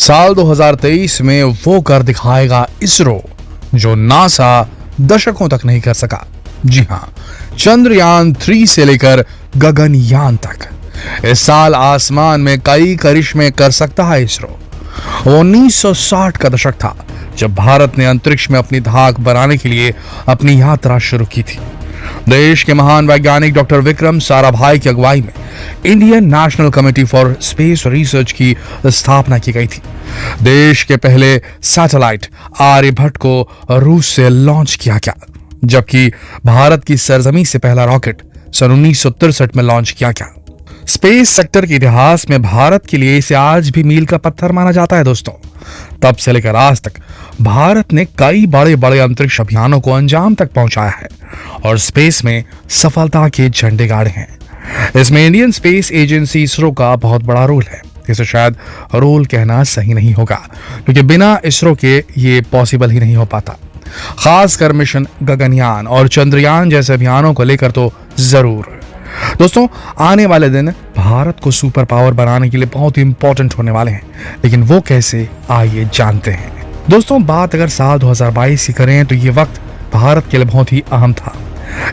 साल 2023 में वो कर दिखाएगा इसरो जो नासा दशकों तक नहीं कर सका। जी हां, चंद्रयान 3 से लेकर गगनयान तक इस साल आसमान में कई करिश्मे कर सकता है इसरो। 1960 का दशक था जब भारत ने अंतरिक्ष में अपनी धाक बनाने के लिए अपनी यात्रा शुरू की थी। देश के महान वैज्ञानिक डॉक्टर विक्रम साराभाई की अगुवाई में Indian national committee for space research की स्थापना की गई थी। देश के पहले सैटेलाइट आर्यभट्ट को रूस से लॉन्च किया गया, जबकि भारत की सरजमी से पहला रॉकेट सन 1963 में लॉन्च किया गया। स्पेस सेक्टर के इतिहास में भारत के लिए इसे आज भी मील का पत्थर माना जाता है दोस्तों। तब से लेकर आज तक भारत ने कई बड़े बड़े अंतरिक्ष अभियानों को अंजाम तक पहुंचाया है और स्पेस में सफलता के झंडे गाड़े हैं। इसमें इंडियन स्पेस एजेंसी इसरो का बहुत बड़ा रोल है। इसे शायद रोल कहना सही नहीं होगा, क्योंकि बिना इसरो के ये पॉसिबल ही नहीं हो पाता। खासकर मिशन गगनयान और चंद्रयान जैसे अभियानों को लेकर तो जरूर। दोस्तों, आने वाले दिन भारत को सुपर पावर बनाने के लिए बहुत इंपॉर्टेंट होने वाले हैं, लेकिन वो कैसे, आइए जानते हैं। दोस्तों, बात अगर साल 2022 की करें तो ये वक्त भारत के लिए बहुत ही अहम था।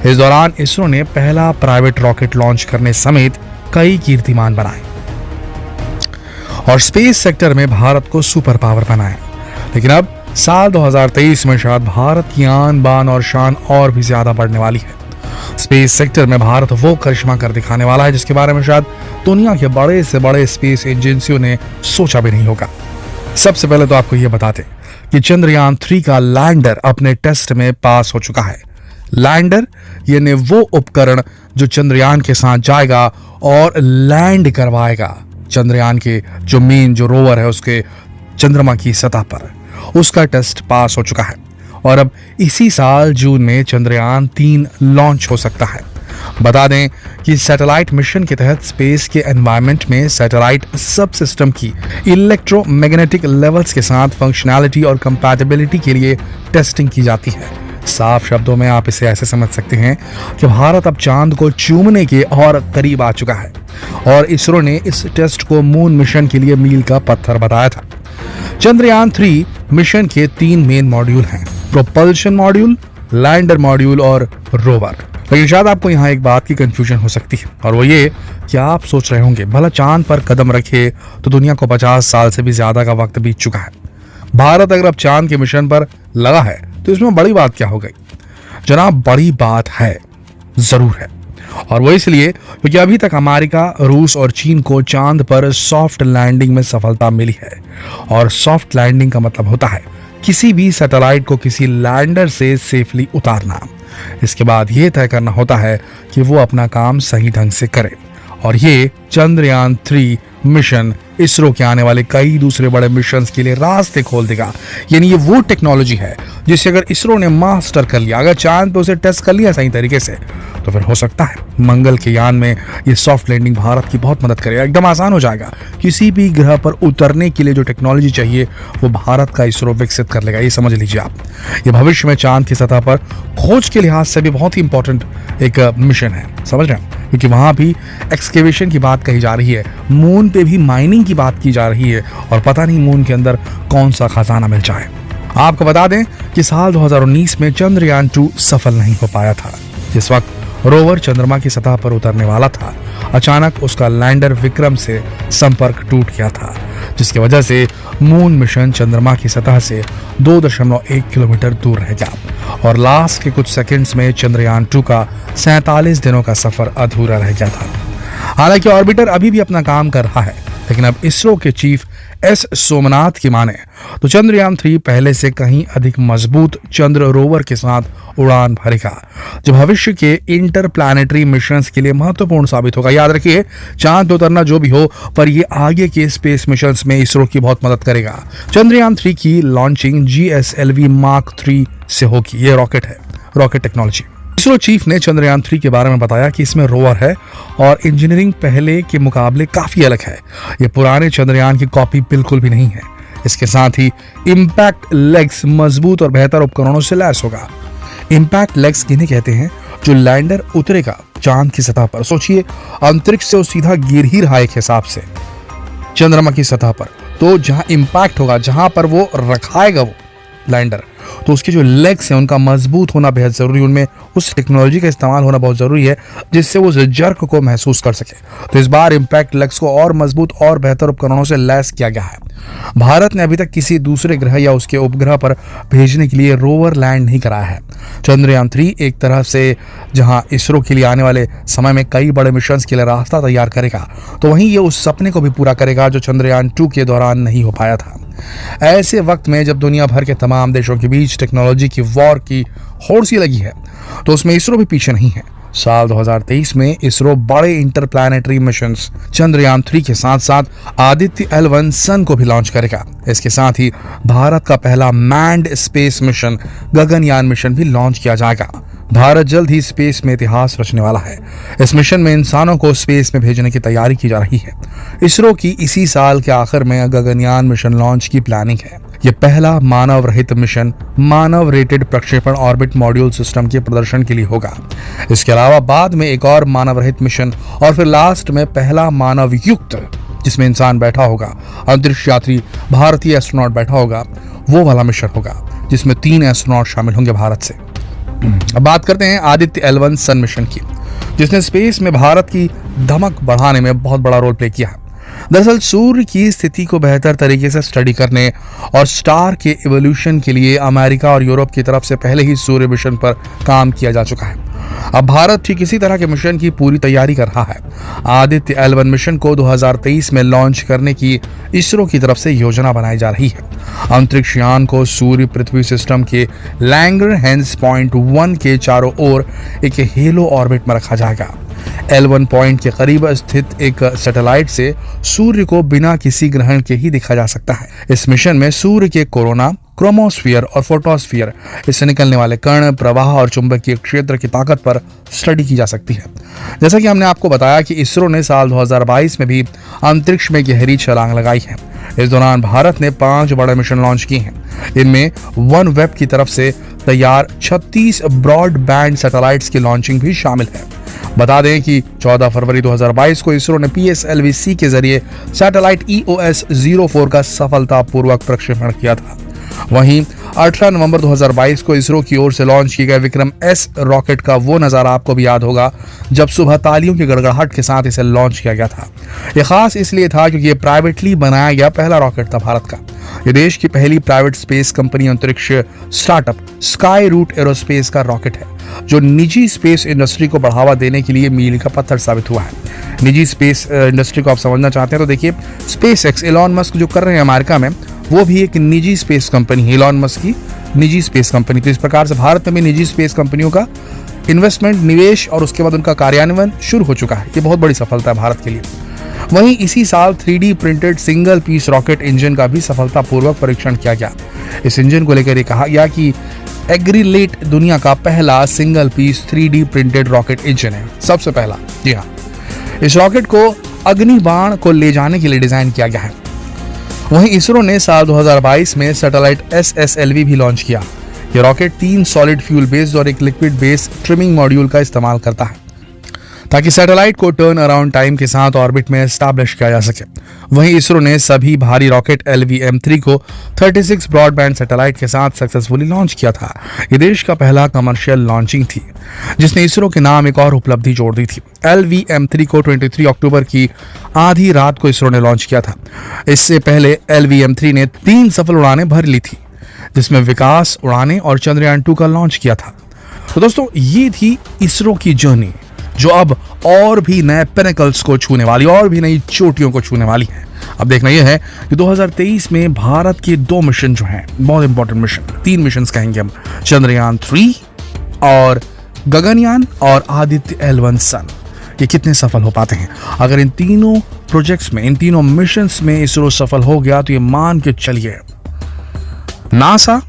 इस दौरान इसरो ने पहला प्राइवेट रॉकेट लॉन्च करने समेत कई कीर्तिमान बनाए और स्पेस सेक्टर में भारत को सुपर पावर बनाया। लेकिन अब साल 2023 में शायद भारत की आन बान और शान और भी ज्यादा बढ़ने वाली है। स्पेस सेक्टर में भारत वो करिश्मा कर दिखाने वाला है जिसके बारे में शायद दुनिया के बड़े से बड़े स्पेस एजेंसियों ने सोचा भी नहीं होगा। सबसे पहले तो आपको यह बताते कि चंद्रयान 3 का लैंडर अपने टेस्ट में पास हो चुका है। लैंडर यानी वो उपकरण जो चंद्रयान के साथ जाएगा और लैंड करवाएगा चंद्रयान के जो रोवर है उसके चंद्रमा की सतह पर। उसका टेस्ट पास हो चुका है और अब इसी साल जून में चंद्रयान 3 लॉन्च हो सकता है। बता दें कि सैटेलाइट मिशन के तहत स्पेस के एनवायरनमेंट में सैटेलाइट सब सिस्टम की इलेक्ट्रोमैग्नेटिक लेवल्स के साथ फंक्शनैलिटी और कंपैटिबिलिटी के लिए टेस्टिंग की जाती है। साफ शब्दों में आप इसे ऐसे समझ सकते हैं कि भारत अब चांद को चूमने के और करीब आ चुका है और इसरो ने इस टेस्ट को मून मिशन के लिए मील का पत्थर बताया था। चंद्रयान 3 मिशन के 3 मेन मॉड्यूल हैं: प्रोपल्शन मॉड्यूल, लैंडर मॉड्यूल और रोवर। लेकिन शायद आपको यहाँ एक बात की कंफ्यूजन हो सकती है और वो ये कि आप सोच रहे होंगे भला चांद पर कदम रखे तो दुनिया को 50 साल से भी ज्यादा का वक्त बीत चुका है। भारत अगर अब चांद के मिशन पर लगा है तो इसमें बड़ी बात क्या हो गई? जनाब, बड़ी बात है, जरूर है, और वो इसलिए क्योंकि अभी तक अमेरिका, रूस और चीन को चांद पर सॉफ्ट लैंडिंग में सफलता मिली है। और सॉफ्ट लैंडिंग का मतलब होता है किसी भी सैटेलाइट को किसी लैंडर से सेफली उतारना। इसके बाद यह तय करना होता है कि वो अपना काम सही ढंग से करे, और ये चंद्रयान 3 मिशन इसरो के आने वाले कई दूसरे बड़े मिशंस के लिए रास्ते खोल देगा। यानी ये वो टेक्नोलॉजी है जिसे अगर इसरो ने मास्टर कर लिया, अगर चांद पे उसे टेस्ट कर लिया सही तरीके से, तो फिर हो सकता है मंगल के यान में ये सॉफ्ट लैंडिंग भारत की बहुत मदद करेगा। एकदम आसान हो जाएगा। किसी भी ग्रह पर उतरने के लिए जो टेक्नोलॉजी चाहिए वो भारत का इसरो विकसित कर लेगा। ये समझ लीजिए आप। ये भविष्य में चांद की सतह पर खोज के लिहाज से भी बहुत ही इंपॉर्टेंट एक मिशन है, समझ रहे हैं? क्योंकि वहां भी एक्सकेवेशन की बात कही जा रही है, मून पे भी माइनिंग की बात की जा रही है, और पता नहीं मून के अंदर कौन सा खजाना मिल जाए। आपको बता दें कि साल 2019 में चंद्रयान 2 सफल नहीं हो पाया था। जिस वक्त रोवर चंद्रमा की सतह पर उतरने वाला था, अचानक उसका लैंडर विक्रम से संपर्क टूट गया था, जिसकी वजह से मून मिशन चंद्रमा की सतह से 2.1 किलोमीटर दूर रह गया और लास्ट के कुछ सेकंड्स में चंद्रयान 2 का 47 दिनों का सफर अधूरा रह गया था। हालांकि ऑर्बिटर अभी भी अपना काम कर रहा है, लेकिन अब इसरो के चीफ एस सोमनाथ की माने तो चंद्रयान 3 पहले से कहीं अधिक मजबूत चंद्र रोवर के साथ उड़ान भरेगा, जो भविष्य के इंटरप्लैनेटरी मिशंस के लिए महत्वपूर्ण साबित होगा। याद रखिए, चांद पे उतरना जो भी हो, पर ये आगे के स्पेस मिशंस में इसरो की बहुत मदद करेगा। चंद्रयान 3 की लॉन्चिंग GSLV Mark 3 से होगी। ये रॉकेट है, रॉकेट टेक्नोलॉजी। इसरो चीफ ने चंद्रयान 3 के बारे में बताया कि इसमें रोवर है और इंजीनियरिंग पहले के मुकाबले काफी अलग है। ये पुराने चंद्रयान की कॉपी बिल्कुल भी नहीं है। इसके साथ ही इम्पैक्ट लेग्स मजबूत और बेहतर उपकरणों से लैस होगा। इम्पैक्ट लेग्स किन्हें कहते हैं? जो लैंडर उतरेगा चांद की सतह पर, सोचिए अंतरिक्ष से वो सीधा गिर ही रहा है एक हिसाब से चंद्रमा की सतह पर, तो जहां इंपैक्ट होगा, जहां पर वो रखाएगा वो लैंडर, तो उसके जो लेग्स हैं उनका मजबूत होना बेहद जरूरी, उनमें उस टेक्नोलॉजी का इस्तेमाल होना बहुत जरूरी है जिससे वो उस जर्क को महसूस कर सके। तो इस बार इंपैक्ट लेग्स को और मजबूत और बेहतर उपकरणों से लैस किया गया है। भारत ने अभी तक किसी दूसरे ग्रह या उसके उपग्रह पर भेजने के लिए रोवर लैंड नहीं कराया है। चंद्रयान 3 एक तरह से जहां इसरो के लिए आने वाले समय में कई बड़े मिशन के लिए रास्ता तैयार करेगा, तो वहीं ये उस सपने को भी पूरा करेगा जो चंद्रयान 2 के दौरान नहीं हो पाया था। ऐसे वक्त में जब दुनिया भर के तमाम देशों के बीच टेक्नोलॉजी की वॉर की होड़ सी लगी है, तो उसमें इसरो भी पीछे नहीं है। साल 2023 में इसरो बड़े इंटरप्लैनेटरी मिशंस चंद्रयान 3 के साथ साथ आदित्य L1 सन को भी लॉन्च करेगा। इसके साथ ही भारत का पहला manned space mission Gaganyaan mission भी लॉन्च किया जाएगा। भारत जल्द ही स्पेस में इतिहास रचने वाला है। इस मिशन में इंसानों को स्पेस में भेजने की तैयारी की जा रही है। इसरो की इसी साल के आखिर में गगनयान मिशन लॉन्च की प्लानिंग है। यह पहला मानव रहित मिशन मानव रेटेड प्रक्षेपण ऑर्बिट मॉड्यूल सिस्टम के प्रदर्शन के लिए होगा। इसके अलावा बाद में एक और मानव रहित मिशन और फिर लास्ट में पहला मानव युक्त, जिसमें इंसान बैठा होगा, अंतरिक्ष यात्री भारतीय एस्ट्रोनॉट बैठा होगा, वो वाला मिशन होगा जिसमें 3 एस्ट्रोनॉट शामिल होंगे भारत से। अब बात करते हैं आदित्य L1 सन मिशन की, जिसने स्पेस में भारत की धमक बढ़ाने में बहुत बड़ा रोल प्ले किया है। दरअसल सूर्य की स्थिति को बेहतर तरीके से स्टडी करने और स्टार के इवोल्यूशन के लिए अमेरिका और यूरोप की तरफ से पहले ही सूर्य मिशन पर काम किया जा चुका है। अब भारत ठीक इसी तरह के मिशन की पूरी तैयारी कर रहा है। आदित्य L1 मिशन को 2023 में लॉन्च करने की इसरो की तरफ से योजना बनाई जा रही है। अंतरिक्ष यान को सूर्य पृथ्वी सिस्टम के लैंगरहैंस पॉइंट 1 के चारों ओर एक हेलो ऑर्बिट में रखा जाएगा। L1 पॉइंट के करीब स्थित एक सैटेलाइट से सूर्य को बिना किसी ग्रहण के ही देखा जा सकता है। इस मिशन में सूर्य के कोरोना, क्रोमोस्फीयर और फोटोस्फीयर, इससे निकलने वाले कण, प्रवाह और चुंबकीय क्षेत्र की ताकत पर स्टडी की जा सकती है। जैसा कि हमने आपको बताया कि इसरो ने साल 2022 में भी अंतरिक्ष में गहरी छलांग लगाई है। इस दौरान भारत ने 5 बड़े मिशन लॉन्च किए हैं। इनमें OneWeb की तरफ से तैयार 36 ब्रॉडबैंड सैटेलाइट्स की लॉन्चिंग भी शामिल है। बता दें कि 14 फरवरी 2022 को इसरो ने PSLV-C के जरिए सैटेलाइट EOS-04 का सफलतापूर्वक प्रक्षेपण किया था। वहीं 18 नवंबर 2022 को इसरो की ओर से लॉन्च किए गए विक्रम S रॉकेट का वो नजारा आपको भी याद होगा जब सुबह तालियों की गड़गड़ाहट के साथ इसे लॉन्च किया गया था। यह खास इसलिए था क्योंकि ये प्राइवेटली बनाया गया पहला रॉकेट था भारत का। ये देश की पहली प्राइवेट स्पेस कंपनी अंतरिक्ष स्टार्टअप स्काई रूट एरोस्पेस का रॉकेट है, जो निजी स्पेस इंडस्ट्री को बढ़ावा देने के लिए मील का पत्थर साबित हुआ है। निजी स्पेस इंडस्ट्री को आप समझना चाहते हैं तो देखिए, SpaceX एलॉन मस्क जो कर रहे हैं अमेरिका में, वो भी एक निजी स्पेस कंपनी है, एलॉन मस्क की निजी स्पेस कंपनी। तो इस प्रकार से भारत में भी निजी स्पेस कंपनियों का इन्वेस्टमेंट, निवेश और उसके बाद उनका कार्यान्वयन शुरू हो चुका है। ये बहुत बड़ी सफलता है भारत के लिए। वहीं इसी साल 3D printed single piece rocket engine का भी सफलतापूर्वक परीक्षण किया गया। इस इंजन को लेकर ये कहा गया कि एग्रीलेट दुनिया का पहला single piece 3D printed rocket engine है, सबसे पहला। जी हाँ, इस रॉकेट को अग्निबाण को ले जाने के लिए डिजाइन किया गया है। वहीं इसरो ने साल 2022 में सैटेलाइट SSLV भी लॉन्च किया। यह रॉकेट 3 सॉलिड फ्यूल बेस्ड और एक लिक्विड बेस्ड ट्रिमिंग मॉड्यूल का इस्तेमाल करता है ताकि सैटेलाइट को टर्न अराउंड टाइम के साथ ऑर्बिट में एस्टैब्लिश किया जा सके। वहीं इसरो ने सभी भारी रॉकेट LVM-3 को 36 ब्रॉडबैंड सैटेलाइट के साथ सक्सेसफुली लॉन्च किया था। यह देश का पहला कमर्शियल लॉन्चिंग थी जिसने इसरो के नाम एक और उपलब्धि जोड़ दी थी। LVM-3 को 23 अक्टूबर की आधी रात को इसरो ने लॉन्च किया था। इससे पहले LVM-3 ने 3 सफल उड़ानें भर ली थी, जिसमें विकास उड़ानें और चंद्रयान 2 का लॉन्च किया था। तो दोस्तों, ये थी इसरो की जर्नी, जो अब और भी नए पिनेकल्स को छूने वाली, और भी नई चोटियों को छूने वाली है। अब देखना यह है कि 2023 में भारत के 2 मिशन जो हैं, बहुत इंपॉर्टेंट मिशन, 3 मिशन कहेंगे हम, चंद्रयान 3 और गगनयान और आदित्य L1 सन, ये कितने सफल हो पाते हैं। अगर इन तीनों प्रोजेक्ट्स में, इन तीनों मिशंस में इसरो सफल हो गया तो ये मान के चलिए, नासा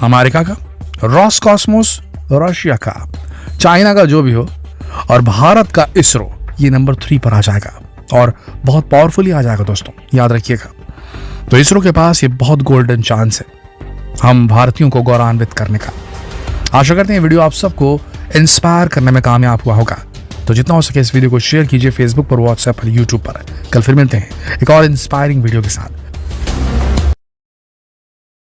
अमेरिका का, रॉसकॉस्मोस रशिया का, चाइना का जो भी हो, और भारत का इसरो, ये नंबर 3 पर आ जाएगा और बहुत पावरफुली आ जाएगा दोस्तों, याद रखिएगा। तो इसरो के पास ये बहुत गोल्डन चांस है हम भारतीयों को गौरवान्वित करने का। आशा करते हैं वीडियो आप सबको इंस्पायर करने में कामयाब हुआ होगा। तो जितना हो सके इस वीडियो को शेयर कीजिए फेसबुक पर, व्हाट्सएप पर, यूट्यूब पर। कल फिर मिलते हैं एक और इंस्पायरिंग वीडियो के साथ।